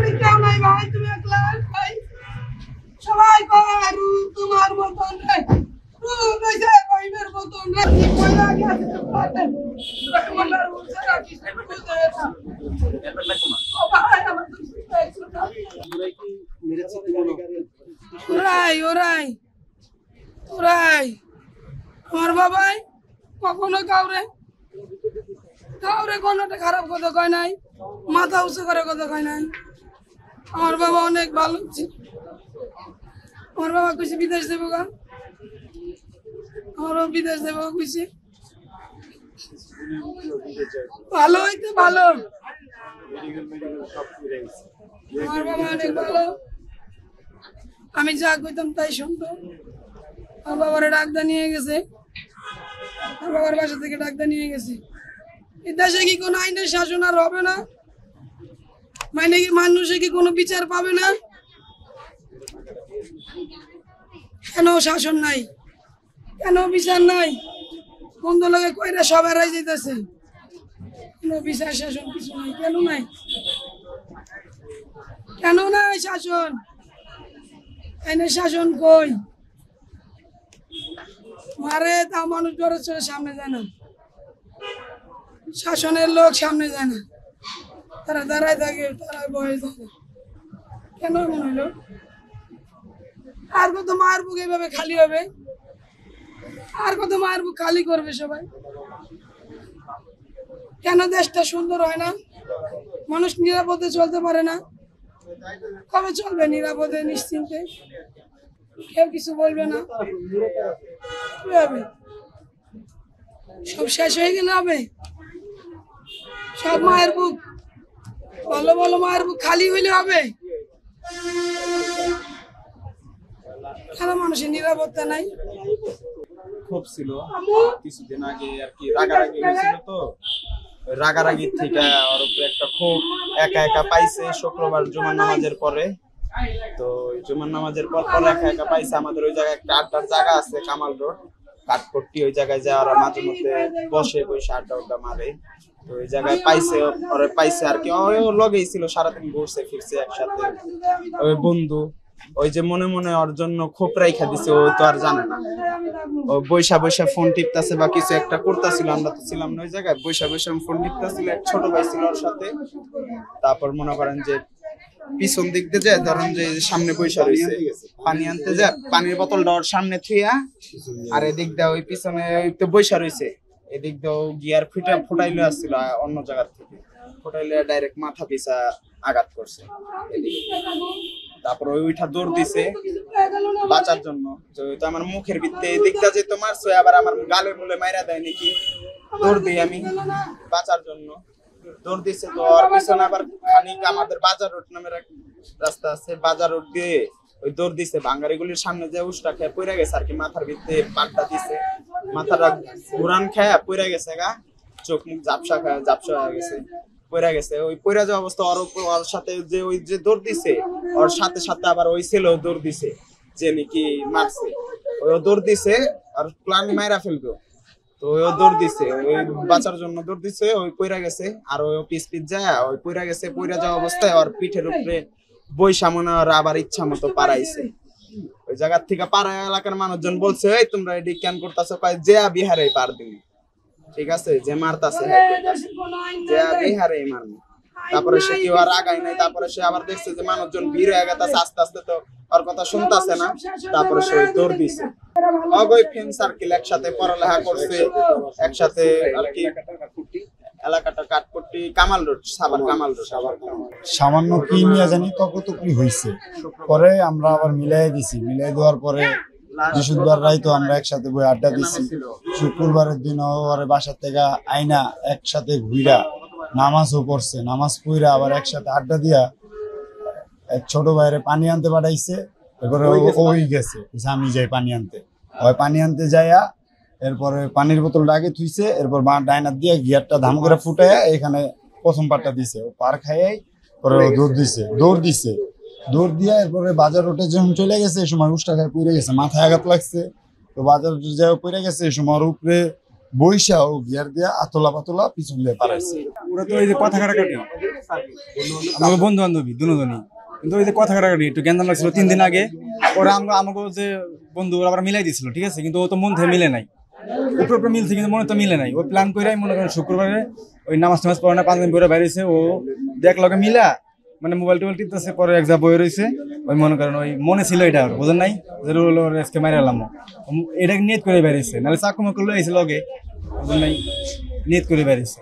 এখানে কেউ নাই ভাই, তুমি একলা ভাই। সবাই কয় আরু তোমার মতন রে, রূপ এসে রহিমের মতন রে, কয়লা গেছে পাতে রহমানের উলসে রাখি বুঝতে না। ও ভাই আমার তো শুনতে না। ওরাই ওরাই ওরাই আমার বাবাই কখনো কাউরে কাউরে কোনোটা খারাপ কথা কয় নাই, মাথা উঁচু করে কথা কয় নাই। আমার বাবা অনেক ভালো ছিল। আমার বাবা কইছে বিদেশ দেবো গা, আমারও বিদেশ দেবো কইছে। ভালো হইতে ভালো, আমার বাবা অনেক ভালো। আমি যা কইতাম তাই শুনতো। আমার বাবার ডাক্তার নিয়ে গেছে, আমার বাবার বাসা থেকে ডাক্তার নিয়ে গেছে। এই দেশে কি কোনো আইনের শাসন আর হবে না? মানে কি মানুষে কি কোনো বিচার পাবে না? কেন শাসন নাই, কেন বিচার নাই? বন্ধ লাগে কইরা সব এরাই যেতেছে, কোনো বিচার শাসন কিছু নাই। কেন নাই, কেন নাই শাসন? আইনের শাসন কই? মারে তা মানুষ ঘরের ছেড়ে সামনে যায় না, শাসনের লোক সামনে যায় না, তারা দাঁড়ায় থাকে, তারা বয়ে থাকে। কেন এমন হইল? আর কত মায়ের বুক এইভাবে খালি হবে? আর কত মায়ের বুক খালি করবে সবাই? কেন দেশটা সুন্দর হয় না? মানুষ নিরাপদে চলতে পারে না? কবে চলবে নিরাপদে নিশ্চিন্তে? কেউ কিছু বলবে না, কি হবে? সব শেষ হয়ে গেলে হবে? সব মায়ের বুক, ভালো ভালো মায়ের বুক খালি হইলে হবে? কেন মানুষের নিরাপত্তা নাই? খুব ছিল কিছুদিন আগে আর কি, রাগারাগি হয়েছিল। তো রাগারাগি থেকে ওর উপরে একটা খুব একা একা পাইছে শুক্রবার জুমার নামাজের পরে। তো জুমার নামাজের পর একা একা পাইছে। আমাদের ওই জায়গায় একটা আড্ডার জায়গা আছে, কামাল রোড কাঠপট্টি, ওই জায়গায় যায় ওরা মাঝে মধ্যে বসে বসে আড্ডা উড্ডা মারে। তো ওই জায়গায় পাইছে, ওরে পাইছে আর কি। ও লগেই ছিল, সারাদিন ঘুরছে ফিরছে একসাথে। ওই বন্ধু ওই যে মনে মনে ওর জন্য খোপ রাইখা দিছে, ও তো আর জানে না। ও বৈশা বৈশা ফোন টিপতেছে বা কিছু একটা করতেছিল, আমরা তো ছিলাম না ওই জায়গায়। বৈশা বৈশা ফোন টিপতেছিল, এক ছোট ভাই ছিল ওর সাথে। তারপর মনে করেন যে পিছন দিক দিয়ে যায়, ধরেন যে সামনে বৈশা রয়েছে, পানি আনতে যায়, পানির বোতলটা ওর সামনে থুইয়া, আর এদিক দিয়ে ওই পিছনে তো বৈশা রয়েছে, এদিক দিয়ে গিয়ার ফুটাইলে আসছিল অন্য জায়গা থেকে, ফুটাইলে ডাইরেক্ট মাথা পিছা আঘাত করছে এদিকে। তারপর ওইটা দৌড় দিছে বাঁচার জন্য। তো আমার মুখের ভিতরে দিকটা যে তোমার আবার আমার গালে মুলে মাইরা দেয় নাকি, দৌড় দিই আমি বাঁচার জন্য। দৌড় দিছে তো ওর পিছনে আবার খানিক আমাদের বাজার রোড নামের এক রাস্তা আছে, বাজার রোড দিয়ে ওই দৌড় দিছে। ভাঙ্গারিগুলির সামনে যে উষ্টা খেয়ে পড়ে গেছে আর কি, মাথার ভিতরে পাটটা দিছে, মাথাটা ঘুরান খেয়ে পড়ে গেছে গা, চোখ মুখ ঝাপসা হয়ে গেছে, পড়ে গেছে। ওই পড়ে যাওয়া অবস্থা ওর সাথে যে ওই যে দৌড় দিছে, ওর সাথে সাথে আবার ওই ছেলেও দৌড় দিছে, যে নাকি মারছে। ওই দৌড় দিছে আর প্ল্যান মাইরা ফেলবে। তো ওই দৌড় দিছে, ওই বাঁচার জন্য দৌড় দিছে, ওই পড়ে গেছে। আর ওই পিস যায়, ওই পড়ে গেছে। পড়ে যাওয়া অবস্থায় ওর পিঠের উপরে বৈশা মনে ওর আবার ইচ্ছা মতো পাড়াইছে। ওই জায়গার থেকে পাড়া এলাকার মানুষজন বলছে, এই তোমরা এডি কেন করতেছো? কয় যে বিহারে পার দিন, ঠিক আছে, যে মারতাছে যে বিহারে মারবো। তারপরে সে কেউ আর আগায় নাই। তারপরে সে আবার দেখছে যে মানুষজন ভিড় হয়ে গেছে আস্তে আস্তে, তো ওর কথা শুনতেছে না। তারপরে সে দৌড় দিছে। অগই ফ্রেন্ড সার্কেল একসাথে পড়ালেখা করছে, একসাথে আর কি। এলাকাটা কাঠপট্টি, কামাল রোড, সাভার কামাল রোড। সামান্য কি নিয়ে জানি কতটুকু হয়েছে, পরে আমরা আবার মিলাই দিছি। মিলাই দেওয়ার পরে বৃহস্পতিবার রাইতো আমরা একসাথে বই আড্ডা দিছি। শুক্রবারের দিন ওরে বাসার থেকে আইনা একসাথে ঘুরা নামাজও পড়ছে, নামাজ পড়া আবার একসাথে আড্ডা দিয়া এক ছোট ভাইরে পানি আনতে পাঠাইছে। এরপরে ওই গেছে, আমি যাই পানি আনতে, ওই পানি আনতে যাইয়া এরপরে পানির বোতলটা আগে থুইছে, এরপর ডাইনার দিয়ে গিয়ারটা ধাম করে ফুটাইয়া এখানে প্রথম পাটটা দিছে। ও পার খাইয়াই পরে দৌড় দিছে। দৌড় দিয়া এরপরে বাজার রোডে যখন চলে গেছে, এই সময় উষ্টা খায় পড়ে গেছে, মাথায় আঘাত লাগছে। তো বাজার রোডে যাই পড়ে গেছে, এই সময় ওর উপরে বৈশা ও গিয়ার দিয়া আতলা পাতলা পিছন দিয়ে পারাইছে। ওরা তো ওই যে কথা কাটাকাটি, আমাকে বন্ধু বান্ধবী দুজনই, কিন্তু ওই যে কথা কাটাকাটি একটু জ্ঞান লাগছিল 3 দিন আগে। ওরা আমাকে যে বন্ধু ওরা আবার মিলাই দিছিল, ঠিক আছে, কিন্তু ও তো মন থেকে মিলে নাই, উপরে মিলছে কিন্তু মনে তো মিলে নাই। ও প্ল্যান করে মনে করেন শুক্রবারে ওই নামাজ টামাজ পড়ে না 5 দিন পরে বাইরেছে, ও দেখ লগে মিলা মানে মোবাইল টোবাইল টিপতেছে, পরে এক যা বই রয়েছে, ওই মনে করেন ওই মনে ছিল এটা, বুঝেন নাই, আজকে মাইরে এলাম, এটা নিয়ত করে বেরিয়েছে, নাহলে চাকু মাকু লইছে লগে, বুঝেন নাই, নিয়ত করে বেরিয়েছে।